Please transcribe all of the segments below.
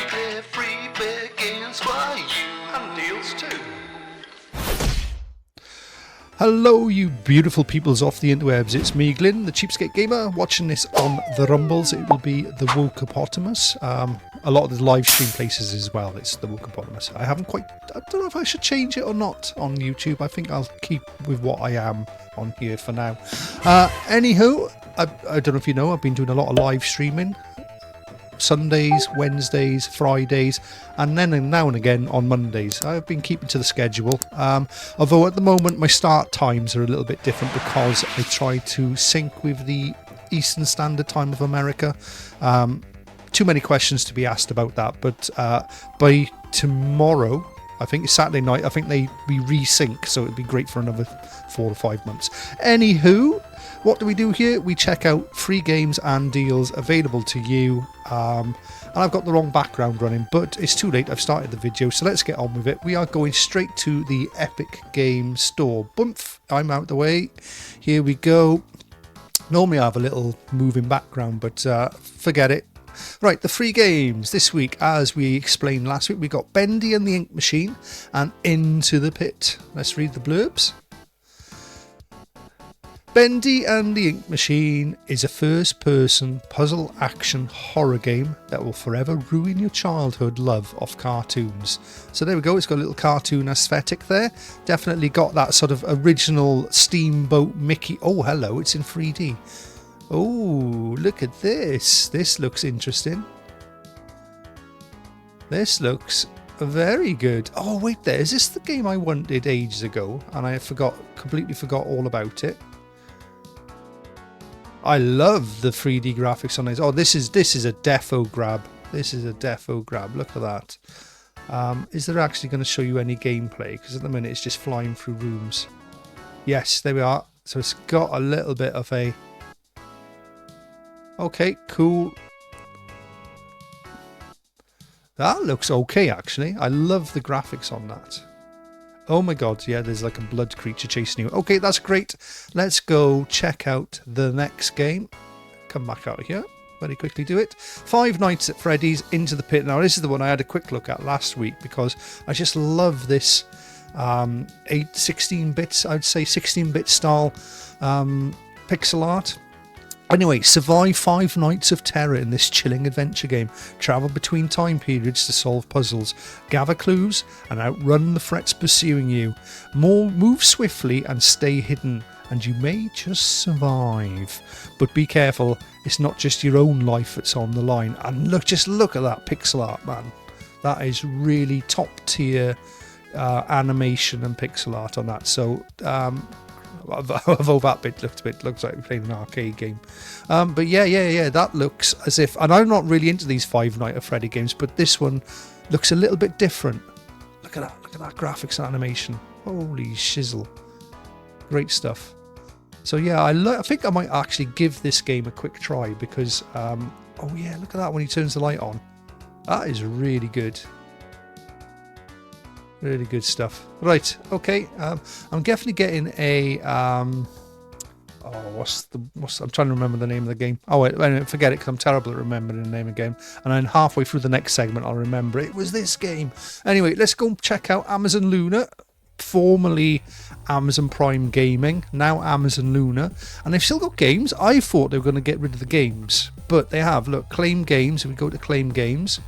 weekly freebie games for you and deals too. Hello, you beautiful peoples off the interwebs. It's me, Glyn, the CheapSkate gamer, watching this on the Rumbles. It will be the Wokepotamus. A lot of the live stream places as well, it's the Wokepotamus. I don't know if I should change it or not on YouTube. I think I'll keep with what I am on here for now. Anywho, I don't know if you know, I've been doing a lot of live streaming. Sundays, Wednesdays, Fridays, and then and now and again on Mondays. I've been keeping to the schedule. Although at the moment my start times are a little bit different because I try to sync with the Eastern Standard Time of America. Too many questions to be asked about that, but by tomorrow, I think it's Saturday night, I think we resync, so it'd be great for another 4 or 5 months. Anywho, what do we do here? We check out free games and deals available to you. And I've got the wrong background running, but it's too late. I've started the video, so let's get on with it. We are going straight to the Epic Games Store. Boomf, I'm out the way. Here we go. Normally I have a little moving background, but forget it. Right, the free games this week, as we explained last week, we got Bendy and the Ink Machine and Into the Pit. Let's read the blurbs. Bendy and the Ink Machine is a first-person puzzle action horror game that will forever ruin your childhood love of cartoons. So there we go, it's got a little cartoon aesthetic there. Definitely got that sort of original Steamboat Mickey. Oh, hello, it's in 3D. Oh, look at this. This looks interesting. This looks very good. Oh, wait there. Is this the game I wanted ages ago? And I completely forgot all about it. I love the 3D graphics on this. Oh, this is a defo grab. This is a defo grab. Look at that. Is there actually going to show you any gameplay? Because at the minute it's just flying through rooms. Yes, there we are. So it's got a little bit of a... Okay, cool. That looks okay, actually. I love the graphics on that. Oh my god, yeah, there's like a blood creature chasing you. Okay, that's great. Let's go check out the next game. Come back out here. Very quickly do it. Five Nights at Freddy's Into the Pit. Now, this is the one I had a quick look at last week because I just love this 16-bit, I'd say 16-bit style pixel art. Anyway, survive 5 nights of terror in this chilling adventure game. Travel between time periods to solve puzzles, gather clues, and outrun the threats pursuing you. Move swiftly and stay hidden, and you may just survive. But be careful, it's not just your own life that's on the line. And just look at that pixel art, man. That is really top tier animation and pixel art on that. So, although that bit looks like we're playing an arcade game. But yeah, that looks as if, and I'm not really into these Five Nights at Freddy games, but this one looks a little bit different. Look at that graphics and animation. Holy shizzle. Great stuff. So yeah, I think I might actually give this game a quick try because, oh yeah, look at that when he turns the light on. That is really good. Really good stuff. Right, okay. I'm definitely getting a I'm trying to remember the name of the game. Oh wait, forget it because I'm terrible at remembering the name again. And then halfway through the next segment I'll remember it was this game. Anyway, let's go check out Amazon Luna, formerly Amazon Prime Gaming, now Amazon Luna, and they've still got games. I thought they were going to get rid of the games, but they have. Look, claim games. If we go to claim games,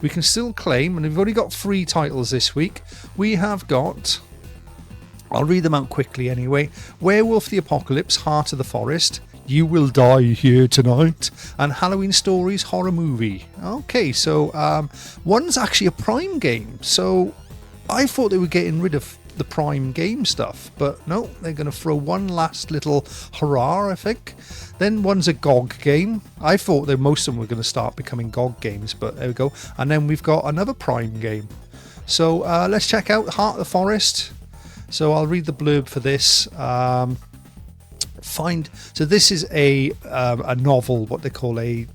we can still claim, and we've only got 3 titles this week. We have got, I'll read them out quickly anyway. Werewolf the Apocalypse, Heart of the Forest, You Will Die Here Tonight, and Halloween Stories Horror Movie. Okay, so one's actually a Prime game. So I thought they were getting rid of the Prime game stuff, but no, they're going to throw one last little hurrah, I think. Then one's a GOG game. I thought that most of them were going to start becoming GOG games, but there we go. And then we've got another Prime game. So let's check out Heart of the Forest. So I'll read the blurb for this. So this is a novel, what they call a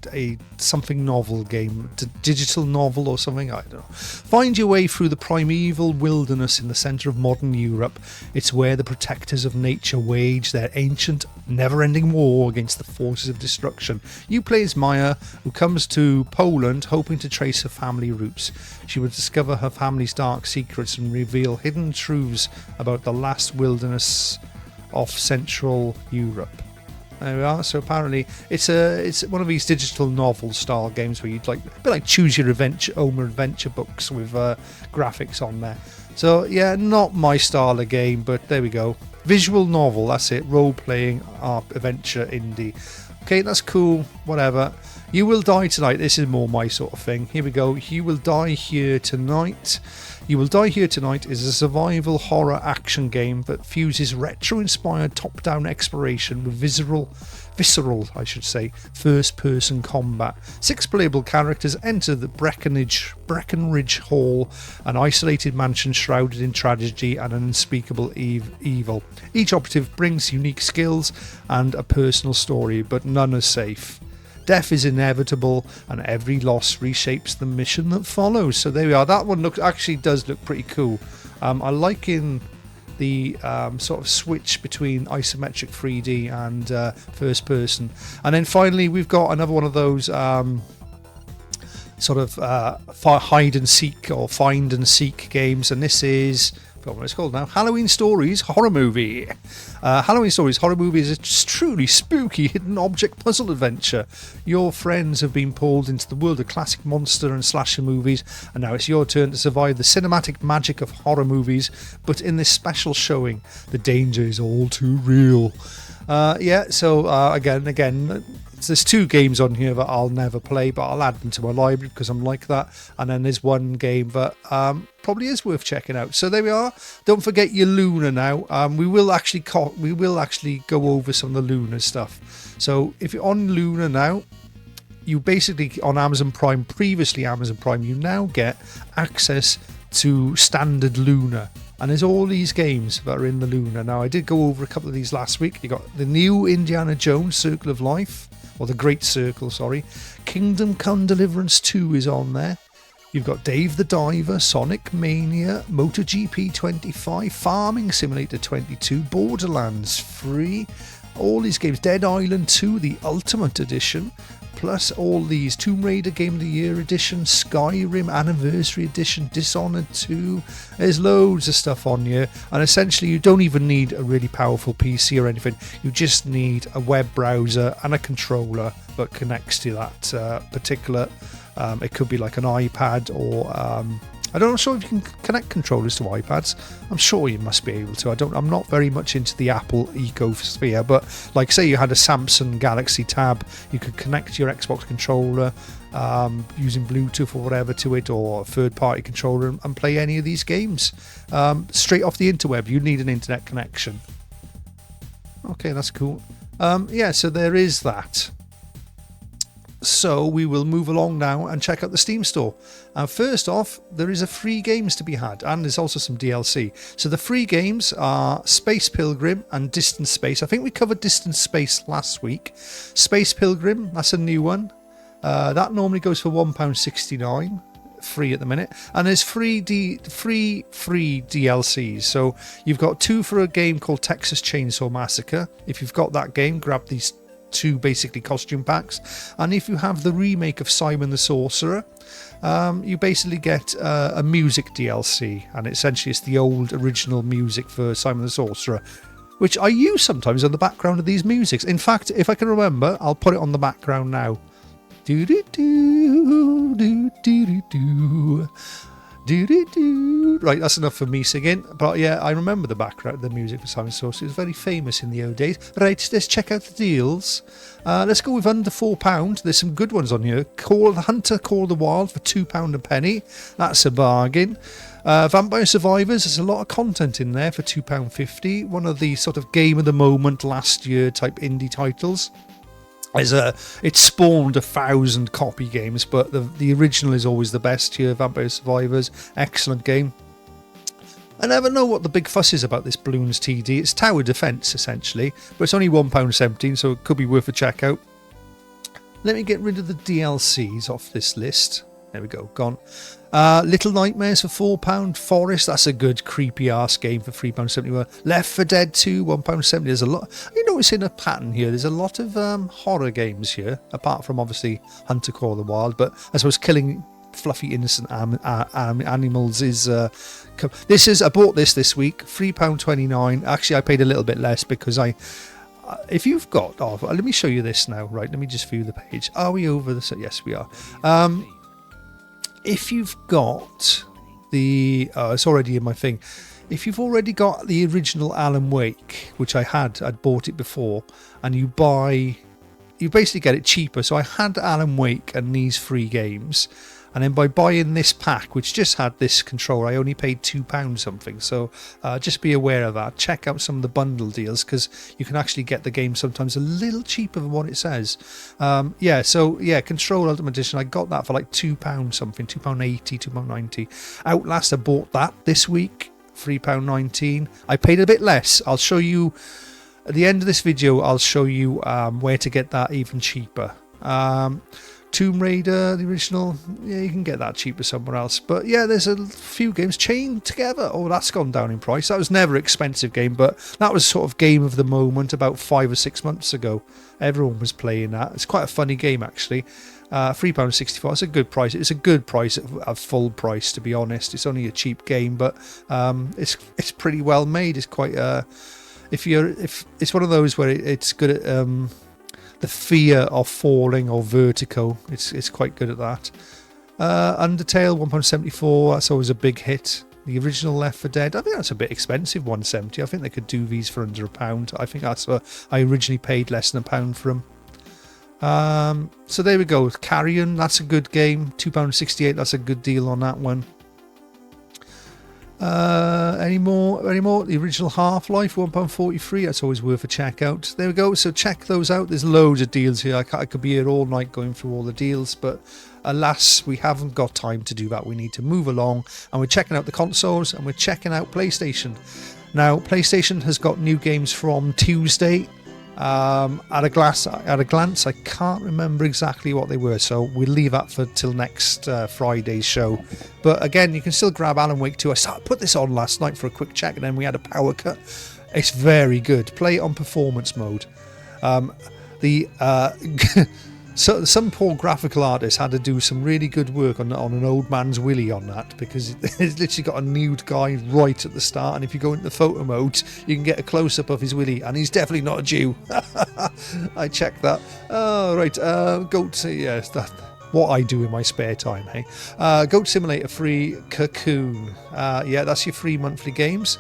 something novel game, digital novel or something, I don't know. Find your way through the primeval wilderness in the centre of modern Europe. It's where the protectors of nature wage their ancient, never-ending war against the forces of destruction. You play as Maya, who comes to Poland hoping to trace her family roots. She will discover her family's dark secrets and reveal hidden truths about the last wilderness of Central Europe. There we are. So apparently it's one of these digital novel style games where you'd like a bit like choose your own adventure books with graphics on there. So yeah, not my style of game, but there we go. Visual novel, that's it. Role playing adventure indie. Okay, that's cool. Whatever. You Will Die Tonight. This is more my sort of thing. Here we go. You Will Die Here Tonight. You Will Die Here Tonight is a survival horror action game that fuses retro-inspired top-down exploration with visceral, first-person combat. 6 playable characters enter the Breckenridge Hall, an isolated mansion shrouded in tragedy and an unspeakable evil. Each operative brings unique skills and a personal story, but none are safe. Death is inevitable, and every loss reshapes the mission that follows. So there we are. That one actually does look pretty cool. I like in the sort of switch between isometric 3D and first person. And then finally, we've got another one of those sort of hide and seek or find and seek games, and this is what it's called now. Halloween Stories Horror Movie. Halloween Stories Horror Movie is a truly spooky hidden object puzzle adventure. Your friends have been pulled into the world of classic monster and slasher movies, and now it's your turn to survive the cinematic magic of horror movies. But in this special showing, the danger is all too real. Again, there's 2 games on here that I'll never play, but I'll add them to my library because I'm like that. And then there's one game that probably is worth checking out. So there we are. Don't forget your Luna now. We will actually go over some of the Luna stuff. So if you're on Luna now, you basically on Amazon Prime, previously Amazon Prime, you now get access to standard Luna. And there's all these games that are in the Luna. Now, I did go over a couple of these last week. You got the new Indiana Jones Circle of Life, or the Great Circle, sorry. Kingdom Come Deliverance 2 is on there. You've got Dave the Diver, Sonic Mania, MotoGP 25, Farming Simulator 22, Borderlands 3, all these games. Dead Island 2, the Ultimate Edition, plus all these Tomb Raider Game of the Year Edition, Skyrim Anniversary Edition, Dishonored 2. There's loads of stuff on here, and essentially you don't even need a really powerful PC or anything. You just need a web browser and a controller that connects to that particular it could be like an iPad or I'm not sure if you can connect controllers to iPads. I'm sure you must be able to. I'm not very much into the Apple ecosphere, but like say you had a Samsung Galaxy Tab, you could connect your Xbox controller using Bluetooth or whatever to it, or a third-party controller, and play any of these games straight off the interweb. You need an internet connection. Okay, that's cool. So there is that. So we will move along now and check out the Steam store. First off, there is a free games to be had, and there's also some DLC. So the free games are Space Pilgrim and Distant Space. I think we covered Distant Space last week. Space Pilgrim, that's a new one. That normally goes for £1.69, free at the minute. And there's free DLCs. So you've got 2 for a game called Texas Chainsaw Massacre. If you've got that game, grab these 2 basically costume packs. And if you have the remake of Simon the Sorcerer, you basically get a music DLC, and essentially it's the old original music for Simon the Sorcerer, which I use sometimes on the background of these musics. In fact, if I can remember, I'll put it on the background now. Do do do do do do. Right, that's enough for me singing. But yeah, I remember the background, the music for Simon Sauce. It was very famous in the old days. Right, let's check out the deals. Let's go with under £4. There's some good ones on here. Call the Hunter, Call the Wild for £2 a penny. That's a bargain. Vampire Survivors, there's a lot of content in there for £2.50. One of the sort of game of the moment last year type indie titles. It spawned 1,000 copy games, but the original is always the best here. Vampire Survivors, excellent game. I never know what the big fuss is about this Bloons TD. It's tower defence, essentially, but it's only £1.17, so it could be worth a check out. Let me get rid of the DLCs off this list. There we go, gone. Little Nightmares for £4. Forest, that's a good creepy ass game for £3.71. Left 4 Dead 2, £1.70. There's a lot. You're noticing a pattern here. There's a lot of horror games here, apart from obviously Hunter Call of the Wild. But I suppose killing fluffy innocent animals is. I bought this week, £3.29. Actually, I paid a little bit less because if you've got, let me show you this now. Right, let me just view the page. Are we over this? Yes, we are. If you've got the, it's already in my thing. If you've already got the original Alan Wake, which I'd bought it before, and you basically get it cheaper. So I had Alan Wake and these 3 games. And then by buying this pack, which just had this controller, I only paid £2 something. So just be aware of that. Check out some of the bundle deals because you can actually get the game sometimes a little cheaper than what it says. Control Ultimate Edition, I got that for like £2 something, £2.80, £2.90. Outlast, I bought that this week, £3.19. I paid a bit less. I'll show you, at the end of this video, I'll show you where to get that even cheaper. Tomb Raider, the original, yeah, you can get that cheaper somewhere else. But yeah, there's a few games. Chained Together, oh, that's gone down in price. That was never an expensive game, but that was sort of game of the moment about 5 or 6 months ago. Everyone was playing that. It's quite a funny game, actually. £3.64, it's a good price. It's a good price at full price, to be honest. It's only a cheap game, but it's pretty well made. It's quite if it's one of those where it's good at the fear of falling or vertigo. It's quite good at that. Undertale, £1.74. That's always a big hit. The original Left 4 Dead, I think that's a bit expensive, £1.70. I think they could do these for under £1. I think that's what I originally paid, less than £1 for them. So there we go. Carrion, that's a good game, £2.68. That's a good deal on that one. Any more? The original Half-Life, £1.43. That's always worth a check out. There we go. So check those out. There's loads of deals here. I could be here all night going through all the deals, but alas, we haven't got time to do that. We need to move along, and we're checking out the consoles, and we're checking out PlayStation. Now, PlayStation has got new games from Tuesday. At a glance, I can't remember exactly what they were, so we'll leave that for till next Friday's show. But again, you can still grab Alan Wake 2. I put this on last night for a quick check, and then we had a power cut. It's very good. Play it on performance mode. So some poor graphical artist had to do some really good work on an old man's willy on that, because it's literally got a nude guy right at the start, and if you go into the photo mode, you can get a close-up of his willy, and he's definitely not a Jew. I checked that. Oh, right. Goat, yes, that what I do in my spare time, hey. Goat Simulator free, Cocoon. Yeah, that's your free monthly games.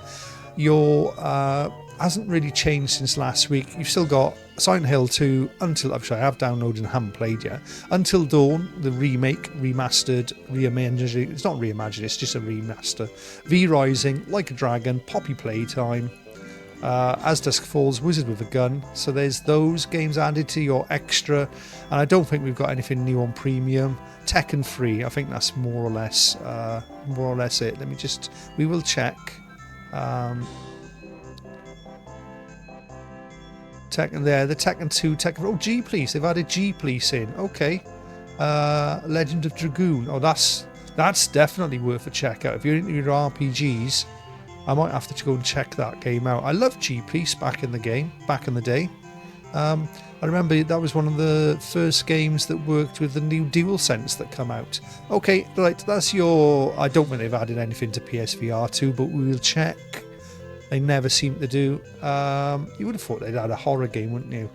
Your hasn't really changed since last week. You've still got Silent Hill 2, Until, I'm sure I have downloaded and haven't played yet. Until Dawn, the remake, remastered, reimagined. It's not reimagined, it's just a remaster. V Rising, Like a Dragon, Poppy Playtime, As Dusk Falls, Wizard with a Gun. So there's those games added to your extra, and I don't think we've got anything new on premium. Tekken 3, I think that's more or less it. We will check. Tekken there, the Tekken 2, Tekken... G Police, they've added G Police in. Okay. Legend of Dragoon. Oh, that's definitely worth a check out. If you're into your RPGs, I might have to go and check that game out. I love G Police back in the day. I remember that was one of the first games that worked with the new DualSense that come out. Okay, right, that's your... I don't think they've added anything to PSVR 2, but we'll check. They never seem to do. You would have thought they'd had a horror game, wouldn't you?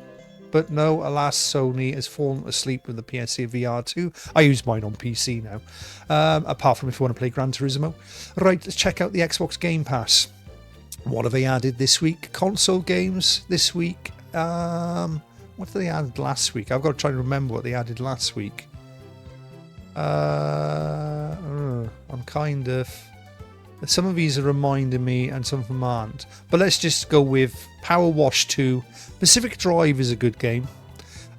But no, alas, Sony has fallen asleep with the PSVR 2. I use mine on PC now. Apart from if you want to play Gran Turismo. Right, let's check out the Xbox Game Pass. What have they added this week? Console games this week. What did they add last week? I've got to try and remember what they added last week. I'm kind of... Some of these are reminding me and some of them aren't. But let's just go with Power Wash 2. Pacific Drive is a good game.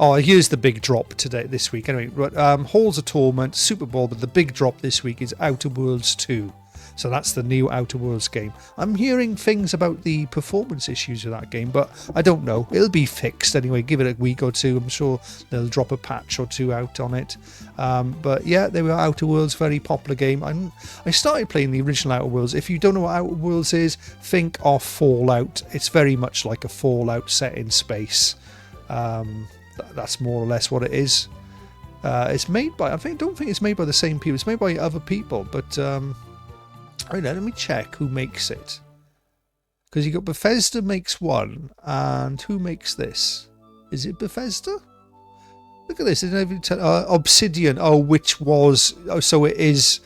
Oh, here's the big drop this week. Anyway, Halls of Torment, Super Bowl, but the big drop this week is Outer Worlds 2. So that's the new Outer Worlds game. I'm hearing things about the performance issues of that game, but I don't know. It'll be fixed anyway. Give it a week or two. I'm sure they'll drop a patch or two out on it. But yeah, they were Outer Worlds, very popular game. I started playing the original Outer Worlds. If you don't know what Outer Worlds is, think of Fallout. It's very much like a Fallout set in space. That's more or less what it is. It's made by, don't think it's made by the same people. It's made by other people, but let me check who makes it. Because you got Bethesda makes one, and who makes this? Is it Bethesda? Look at this. Obsidian. So it is.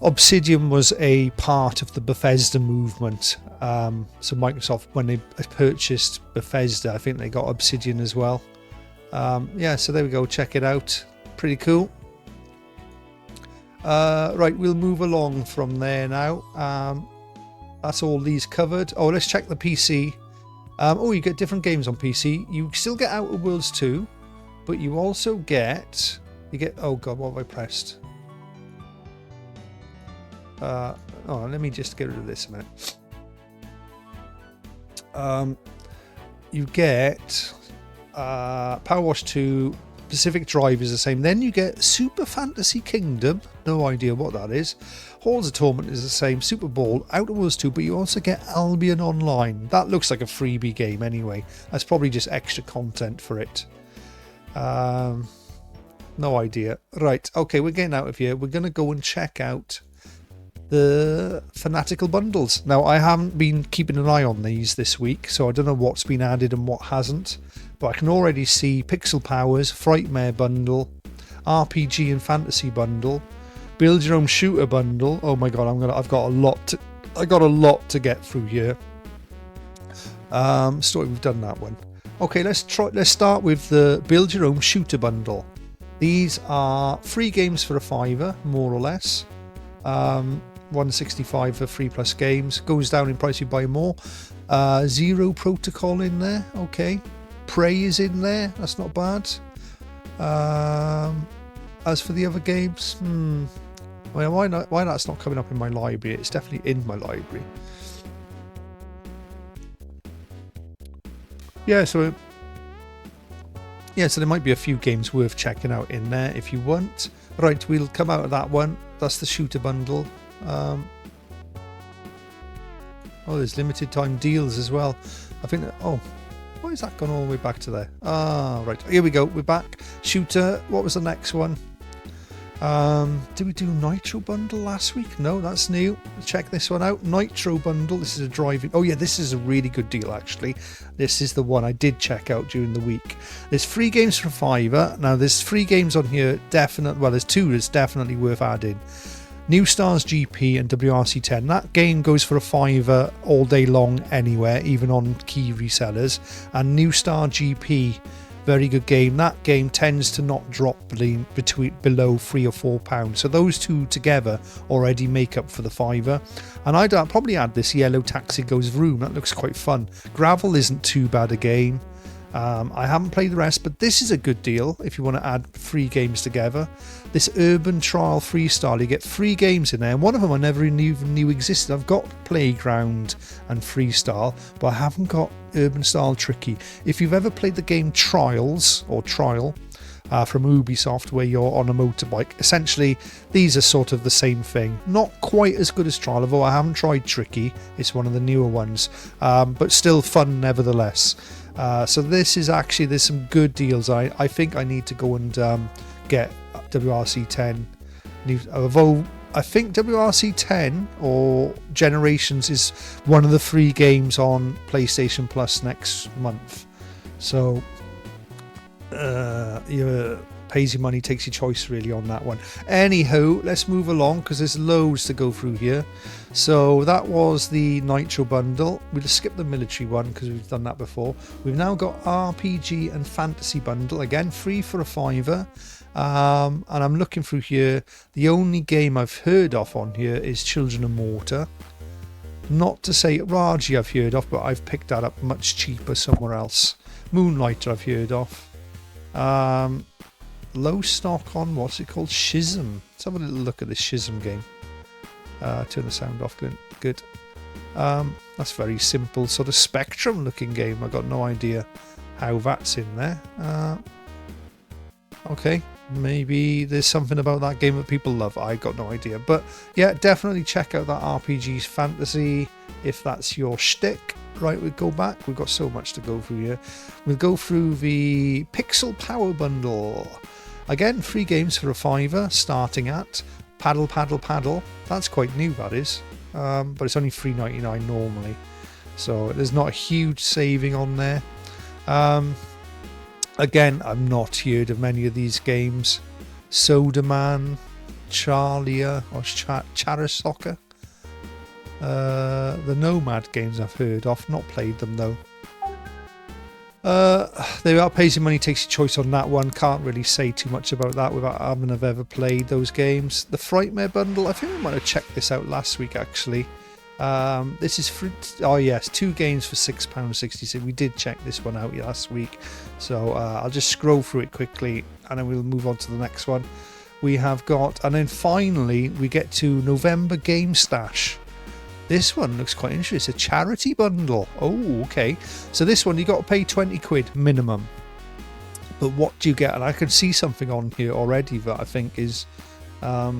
Obsidian was a part of the Bethesda movement. So Microsoft, when they purchased Bethesda, I think they got Obsidian as well. Yeah, so there we go. Check it out. Pretty cool. Right, we'll move along from there now. That's all these covered. Oh, let's check the PC. You get different games on PC. You still get Outer Worlds 2, but you also get... oh god, what have I pressed? Let me just get rid of this a minute. You get Power Wash 2, Pacific Drive is the same. Then you get Super Fantasy Kingdom, no idea what that is. Halls of Torment is the same. Super Bowl, Outer Worlds 2, but you also get Albion Online. That looks like a freebie game anyway. That's probably just extra content for it. No idea. Right, okay, we're getting out of here. We're going to go and check out the Fanatical bundles. Now, I haven't been keeping an eye on these this week, so I don't know what's been added and what hasn't, but I can already see Pixel Powers, Frightmare bundle, RPG and Fantasy bundle, Build Your Own Shooter bundle. Oh my god, I've got a lot to get through here. Story, we've done that one. Okay, let's start with the Build Your Own Shooter bundle. These are free games for a $5, more or less. 165 for 3+ games. Goes down in price if you buy more. Zero Protocol in there. Okay. Prey is in there. That's not bad. As for the other games, well, why that's not coming up in my library? It's definitely in my library. So there might be a few games worth checking out in there if you want. Right, we'll come out of that one. That's the shooter bundle. There's limited time deals as well. I think that, why has that gone all the way back to there? Right, here we go. We're back. Shooter. What was the next one? Did we do Nitro bundle last week? No, that's new. Check this one out. Nitro bundle. This is a driving. Oh yeah, this is a really good deal actually. This is the one I did check out during the week. There's free games for $5. Now there's free games on here. There's two that's definitely worth adding. New Stars GP and WRC 10. That game goes for a $5 all day long anywhere, even on key resellers. And New Star GP. Very good game. That game tends to not drop below £3 or £4. So those two together already make up for the $5. And I'd probably add this Yellow Taxi Goes Vroom. That looks quite fun. Gravel isn't too bad a game. I haven't played the rest, but this is a good deal if you want to add free games together. This Urban Trial Freestyle, you get 3 games in there, and one of them I never even knew existed. I've got Playground and Freestyle, but I haven't got Urban Style Tricky. If you've ever played the game Trials, or Trial, from Ubisoft, where you're on a motorbike, essentially these are sort of the same thing. Not quite as good as Trial, although I haven't tried Tricky. It's one of the newer ones, but still fun nevertheless. So this is actually, there's some good deals. I think I need to go and get WRC 10. Although I think WRC 10 or Generations is one of the free games on PlayStation Plus next month. So pays your money, takes your choice really on that one. Anyhow, let's move along because there's loads to go through here. So that was the Nitro bundle. We'll skip the military one because we've done that before. We've now got RPG and Fantasy bundle, again free for a $5. And I'm looking through here. The only game I've heard of on here is Children of Mortar. Not to say Raji I've heard of, but I've picked that up much cheaper somewhere else. Moonlighter I've heard of. Low stock on, what's it called? Schism. Let's have a little look at this Schism game. Turn the sound off. Good. That's very simple, sort of Spectrum looking game. I got no idea how that's in there. Okay, maybe there's something about that game that people love. I got no idea. But yeah, definitely check out that RPG's Fantasy if that's your shtick. Right, we'll go back. We've got so much to go through here. We'll go through the Pixel Power Bundle. Again, 3 games for a £5, starting at Paddle Paddle Paddle. That's quite new, that is. But it's only $3.99 normally. So there's not a huge saving on there. Again, I've not heard of many of these games. Soda Man, Charlia, or Chara Soccer. The Nomad games I've heard of, not played them though. They are Pays Your Money Takes Your Choice on that one. Can't really say too much about that without having ever played those games. The Frightmare Bundle, I think I might have checked this out last week actually. This is for, oh yes, 2 games for £6.66. We did check this one out last week, so I'll just scroll through it quickly and then we'll move on to the next one. We have got, and then finally we get to November Game Stash. This one looks quite interesting. It's a charity bundle. Oh, okay. So this one you got to pay £20 minimum. But what do you get? And I can see something on here already that I think is. So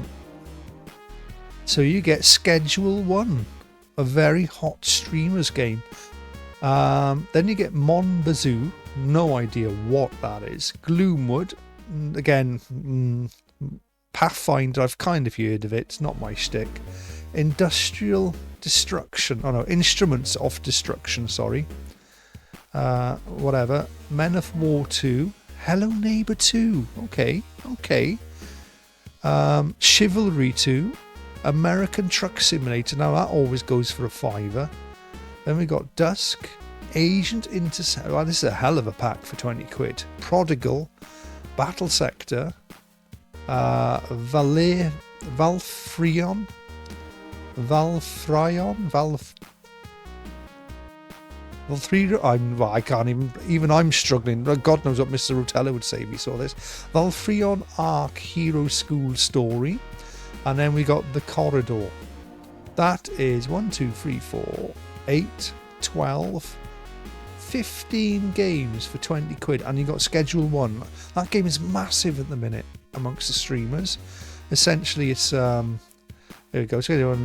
you get Schedule 1, a very hot streamers game. Then you get Mon Bazoo. No idea what that is. Gloomwood. Again, Pathfinder. I've kind of heard of it. It's not my shtick. Industrial Destruction. Oh no, Instruments of Destruction, sorry. Whatever. Men of War 2. Hello Neighbor 2. Okay. Chivalry 2. American Truck Simulator. Now that always goes for a £5. Then we got Dusk. Agent Intercept. Well, this is a hell of a pack for £20. Prodigal. Battle Sector. Valfrion. I can't even I'm struggling. God knows what Mr. Rotella would say if he saw this. Valfrion Arc Hero School Story. And then we got The Corridor. That is 1, 2, 3, 4, 8, 12, 15 games for £20. And you got Schedule 1. That game is massive at the minute amongst the streamers. Essentially, it's there we go. So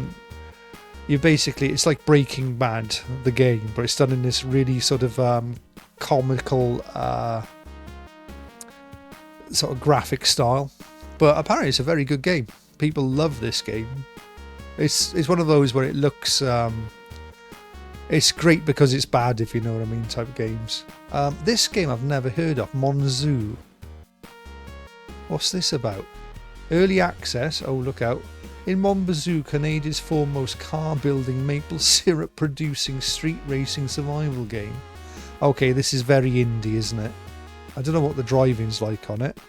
you basically, it's like Breaking Bad, the game, but it's done in this really sort of comical sort of graphic style. But apparently, it's a very good game. People love this game. It's one of those where it looks. It's great because it's bad, if you know what I mean, type of games. This game I've never heard of. Monzoo. What's this about? Early access. Oh, look out. In Monbazoo, Canada's foremost car-building, maple syrup-producing, street racing survival game. Okay, this is very indie, isn't it? I don't know what the driving's like on it.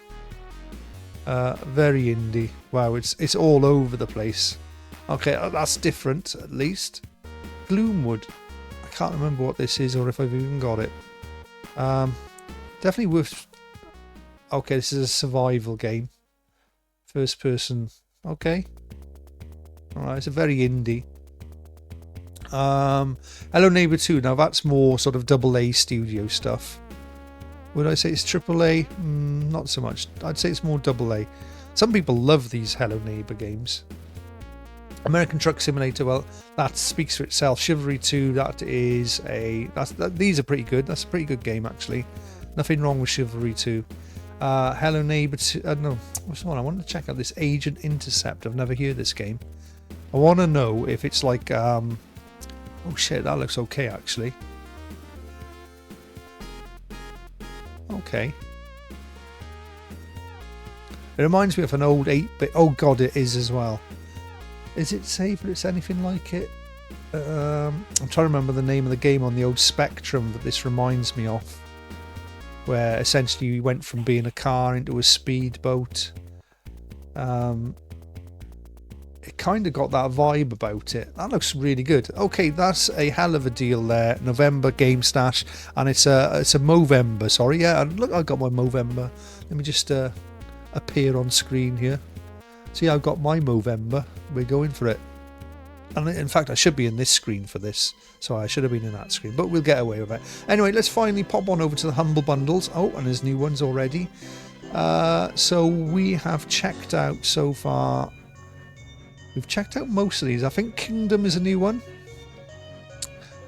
Very indie. Wow, it's all over the place. Okay, that's different, at least. Gloomwood. I can't remember what this is or if I've even got it. Definitely worth... Okay, this is a survival game. First person... Okay. Alright, it's a very indie. Hello Neighbor 2. Now that's more sort of AA studio stuff. Would I say it's AAA? Not so much. I'd say it's more AA. Some people love these Hello Neighbor games. American Truck Simulator, well, that speaks for itself. Chivalry 2, that is a... these are pretty good. That's a pretty good game, actually. Nothing wrong with Chivalry 2. Hello Neighbor 2... no, what's the one? I want to check out this Agent Intercept. I've never heard this game. I want to know if it's like... oh shit, that looks okay, actually. Okay. It reminds me of an old 8-bit... Oh god, it is as well. Is it safe if it's anything like it? I'm trying to remember the name of the game on the old Spectrum that this reminds me of. Where essentially you went from being a car into a speedboat. It kind of got that vibe about it. That looks really good. Okay, that's a hell of a deal there. November Game Stash, and it's a Movember. Sorry, yeah. Look, I got my Movember. Let me just appear on screen here. See, I've got my Movember. We're going for it. And in fact, I should be in this screen for this. So I should have been in that screen, but we'll get away with it. Anyway, let's finally pop on over to the Humble Bundles. Oh, and there's new ones already. So we have checked out so far. We've checked out most of these. I think Kingdom is a new one.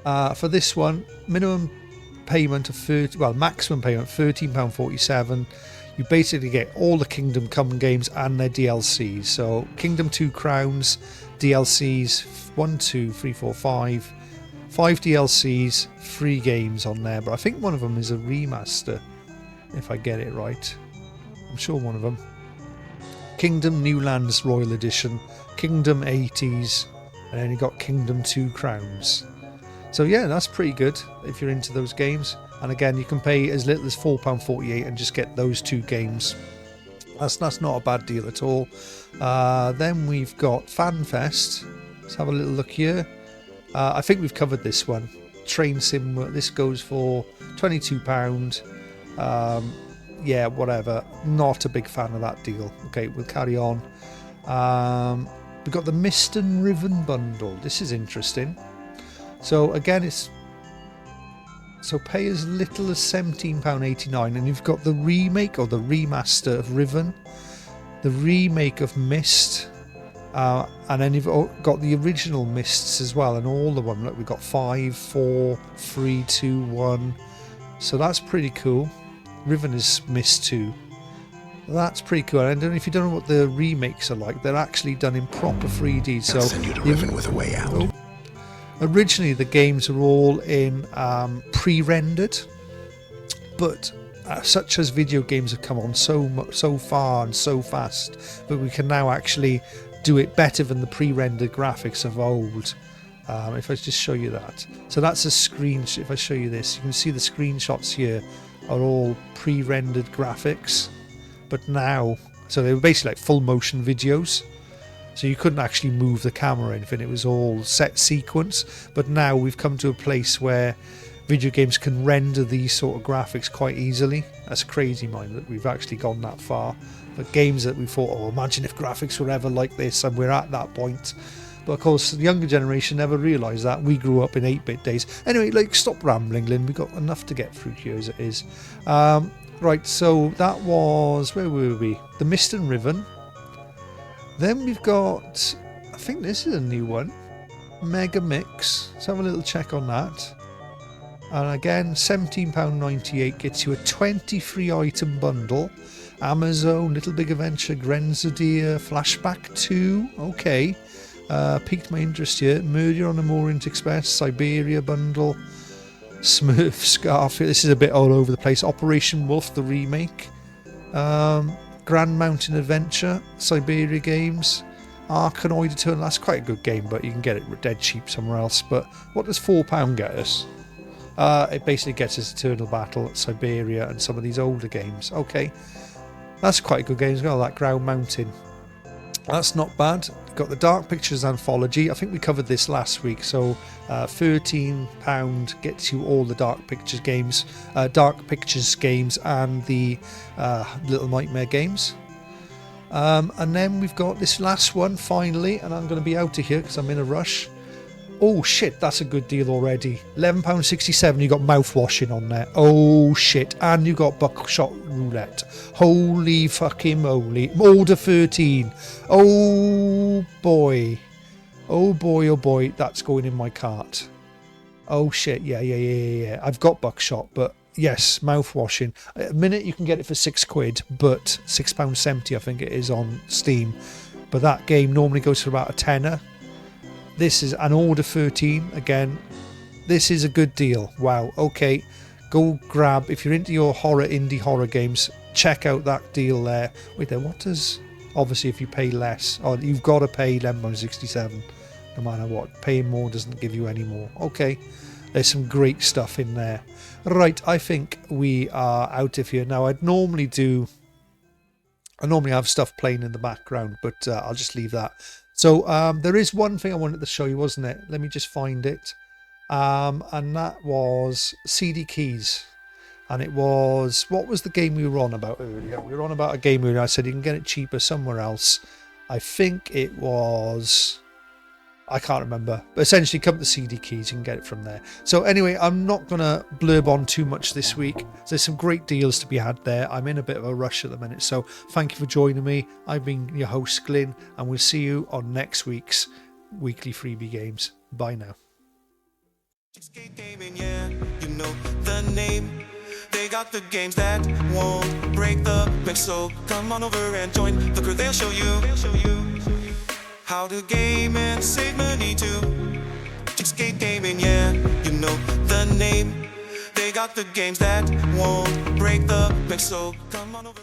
For this one, minimum payment of maximum payment £13.47. You basically get all the Kingdom Come games and their DLCs. So Kingdom 2 Crowns, DLCs 1, 2, 3, 4, 5. 5 DLCs, 3 games on there. But I think one of them is a remaster, if I get it right. I'm sure one of them. Kingdom New Lands Royal Edition, Kingdom 80s, and then you got Kingdom 2 Crowns. So yeah, that's pretty good if you're into those games. And again, you can pay as little as £4.48 and just get those 2 games. That's not a bad deal at all. Then we've got FanFest. Let's have a little look here. I think we've covered this one. Train Sim. This goes for £22. Yeah, whatever. Not a big fan of that deal. Okay, we'll carry on. We've got the Mist and Riven bundle. This is interesting. So again, pay as little as £17.89, and you've got the remake or the remaster of Riven, the remake of Mist, and then you've got the original Mists as well, and all of them. Look, we've got 5, 4, 3, 2, 1. So that's pretty cool. Riven is Mist 2. That's pretty cool. And I don't know if you don't know what the remakes are like. They're actually done in proper 3D. So I'll send you to Riven with a way out. Oh, originally, the games are all in pre-rendered, but such as video games have come on so far and so fast that we can now actually do it better than the pre-rendered graphics of old. If I just show you that, so that's a screen. If I show you this, you can see the screenshots here are all pre-rendered graphics, but now, so they were basically like full motion videos. So you couldn't actually move the camera or anything. It was all set sequence. But now we've come to a place where video games can render these sort of graphics quite easily. That's crazy, mind, that we've actually gone that far. But games that we thought, oh, imagine if graphics were ever like this, and we're at that point. But of course, the younger generation never realised that. We grew up in 8-bit days. Anyway, like, stop rambling, Lynn. We've got enough to get through here as it is. Right, so that was, where were we? The Mist and Riven. Then we've got, I think this is a new one, Mega Mix. Let's have a little check on that. And again, £17.98 gets you a 23 item bundle. Amazon, Little Big Adventure, Grenadier, Flashback 2, okay. Piqued my interest here. Murder on the Orient Express, Siberia bundle, Smurf, Garfield. This is a bit all over the place. Operation Wolf, the remake. Grand Mountain Adventure, Siberia Games, Arkanoid Eternal. That's quite a good game, but you can get it dead cheap somewhere else. But what does £4 get us? It basically gets us Eternal Battle, Siberia, and some of these older games. Okay, that's quite a good game as well, that Ground Mountain. That's not bad. Got the Dark Pictures Anthology. I think we covered this last week. So £13 gets you all the Dark Pictures games, and the Little Nightmare games. And then we've got this last one finally, and I'm going to be out of here because I'm in a rush. Oh shit, that's a good deal already. £11.67. You got mouthwashing on there. Oh shit, and you got buckshot roulette. Holy fucking moly! Order 13. Oh boy, oh boy, oh boy. That's going in my cart. Oh shit, yeah. I've got buckshot, but yes, mouthwashing. At a minute you can get it for £6, but £6.70 I think it is on Steam. But that game normally goes for about a tenner. This is an Order 13 again. This is a good deal. Wow. Okay, go grab, if you're into your indie horror games, check out that deal there. Wait there, what does, obviously if you pay less, oh, you've got to pay £11.67 no matter what. Paying more doesn't give you any more. Okay, there's some great stuff in there. Right, I think we are out of here now. I normally have stuff playing in the background, but I'll just leave that. So there is one thing I wanted to show you, wasn't it? Let me just find it. And that was CD Keys. And it was, what was the game we were on about earlier? We were on about a game earlier. I said you can get it cheaper somewhere else. I think it was I can't remember, but essentially come to CD Keys, you can get it from there. So anyway, I'm not going to blurb on too much this week. There's some great deals to be had there. I'm in a bit of a rush at the minute, so thank you for joining me. I've been your host, Glyn, and we'll see you on next week's Weekly Freebie Games. Bye now. CheapSkate gaming, yeah, you know the name. They got the games that won't break the bank, so come on over and join the crew. They'll show you how to game and save money too. CheapSkate gaming, yeah, you know the name. They got the games that won't break the bank, so come on over.